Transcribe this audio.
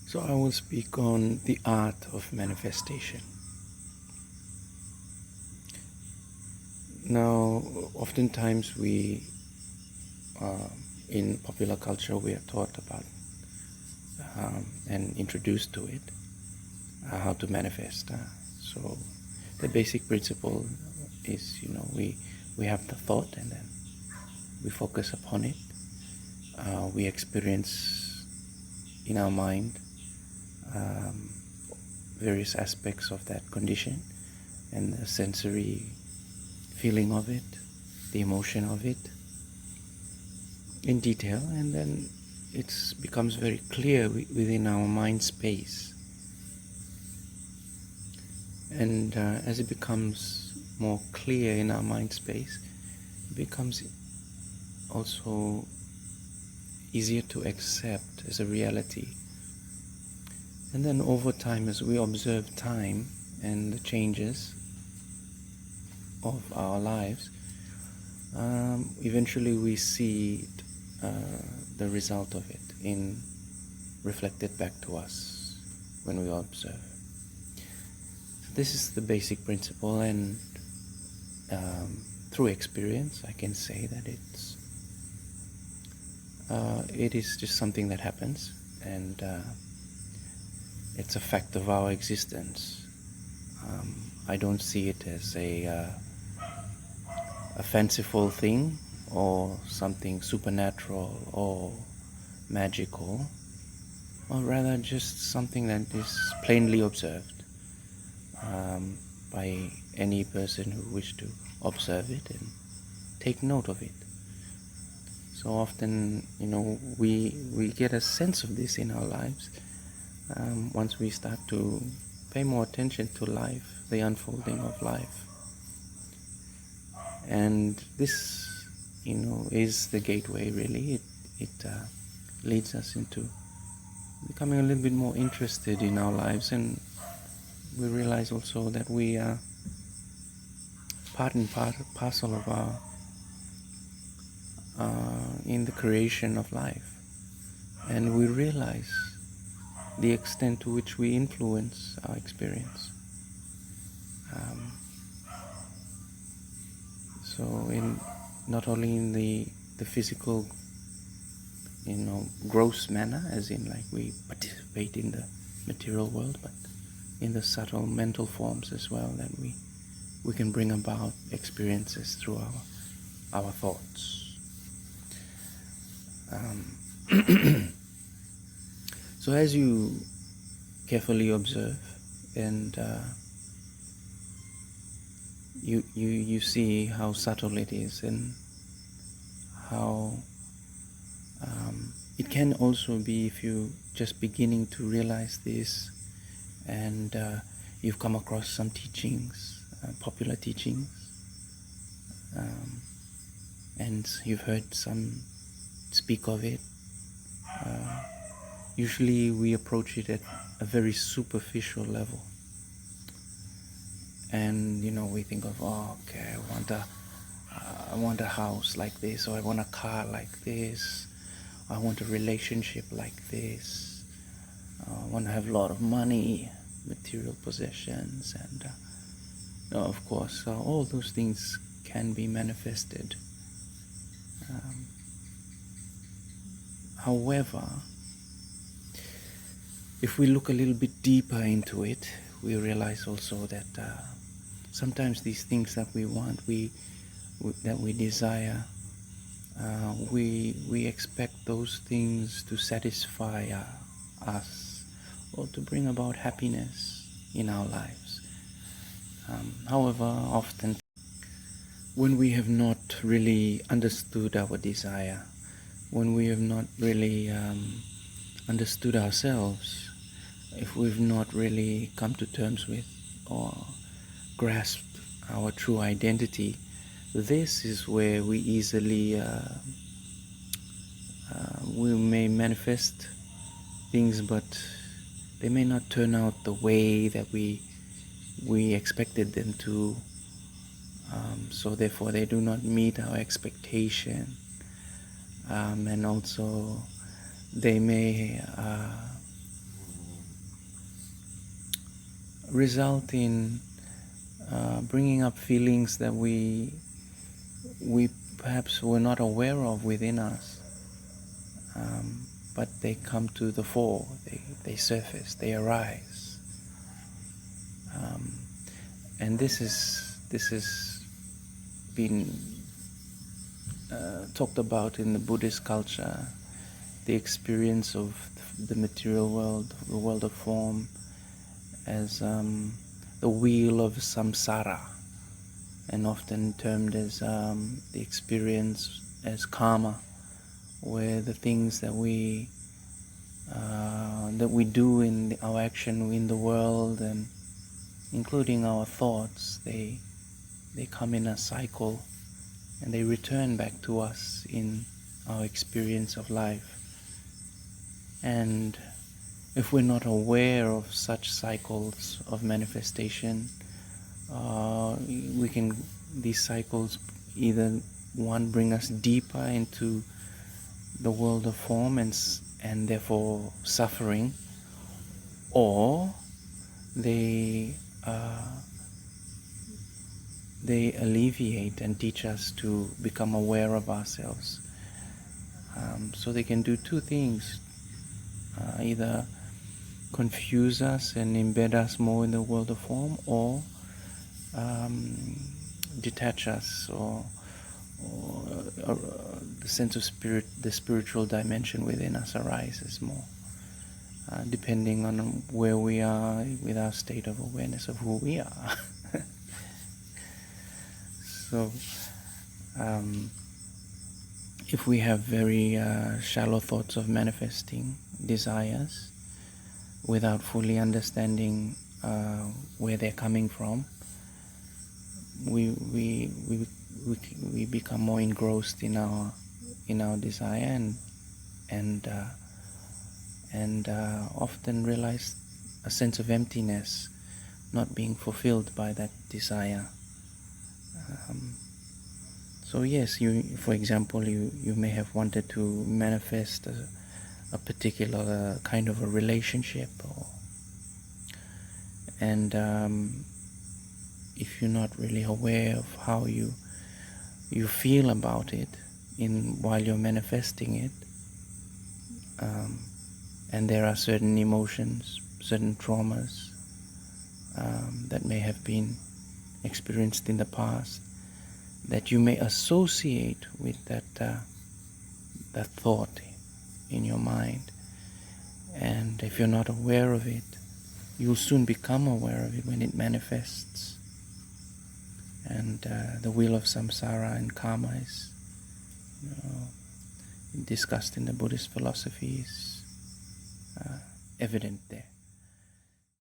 So I will speak on the art of manifestation. Now, oftentimes uh, in popular culture, we are taught about and introduced to it how to manifest. So the basic principle is, we have the thought and then we focus upon it. We experience in our mind um, various aspects of that condition and the sensory feeling of it, the emotion of it in detail, and then it becomes very clear within our mind space. And as it becomes more clear in our mind space, it becomes also easier to accept as a reality. And then over time, as we observe time and the changes of our lives, eventually we see the result of it in reflected back to us when we observe. So this is the basic principle, and through experience I can say that it is just something that happens, and it's a fact of our existence. I don't see it as a fanciful thing or something supernatural or magical, or rather just something that is plainly observed by any person who wishes to observe it and take note of it. So often, we get a sense of this in our lives once we start to pay more attention to life, the unfolding of life. And this, is the gateway, really. It leads us into becoming a little bit more interested in our lives, and we realize also that we are part and parcel of our in the creation of life, and we realize the extent to which we influence our experience. So in not only in the physical, gross manner, as in like we participate in the material world, but in the subtle mental forms as well, that we can bring about experiences through our thoughts. So as you carefully observe and you see how subtle it is, and how it can also be, if you just beginning to realize this, and you've come across some teachings, popular teachings, and you've heard some speak of it. Usually we approach it at a very superficial level, and we think of, okay, I want a house like this, or I want a car like this, I want a relationship like this, I want to have a lot of money, material possessions, and of course all those things can be manifested. However, if we look a little bit deeper into it, we realize also that sometimes these things that we want, that we desire, we expect those things to satisfy us, or to bring about happiness in our lives. However, often when we have not really understood our desire, when we have not really understood ourselves, if we've not really come to terms with or grasped our true identity, this is where we easily we may manifest things, but they may not turn out the way that we expected them to. So therefore they do not meet our expectation, and also they may result in bringing up feelings that we perhaps were not aware of within us, but they come to the fore, they surface, they arise. And this is been talked about in the Buddhist culture, the experience of the material world, the world of form, as the wheel of samsara, and often termed as the experience as karma, where the things that we do in our action in the world, and including our thoughts, they come in a cycle and they return back to us in our experience of life. And if we're not aware of such cycles of manifestation, these cycles either bring us deeper into the world of form and therefore suffering, or they alleviate and teach us to become aware of ourselves. So they can do two things: either confuse us and embed us more in the world of form, or detach us, or the sense of spirit, the spiritual dimension within us arises more, depending on where we are with our state of awareness of who we are. So if we have very shallow thoughts of manifesting desires without fully understanding where they're coming from, we become more engrossed in our desire, and often realize a sense of emptiness, not being fulfilled by that desire. So yes, for example, you may have wanted to manifest a particular kind of a relationship, and if you're not really aware of how you feel about it while you're manifesting it, and there are certain emotions, certain traumas that may have been experienced in the past, that you may associate with that thought in your mind. And if you're not aware of it, you'll soon become aware of it when it manifests. And the wheel of samsara and karma is discussed in the Buddhist philosophy, is evident there.